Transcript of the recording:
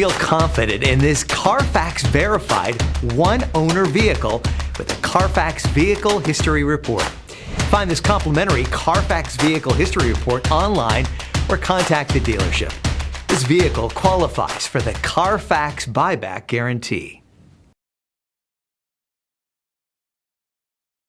feel confident in this CARFAX verified one-owner vehicle with the CARFAX Vehicle History Report. Find this complimentary CARFAX Vehicle History Report online or contact the dealership. This vehicle qualifies for the CARFAX buyback guarantee.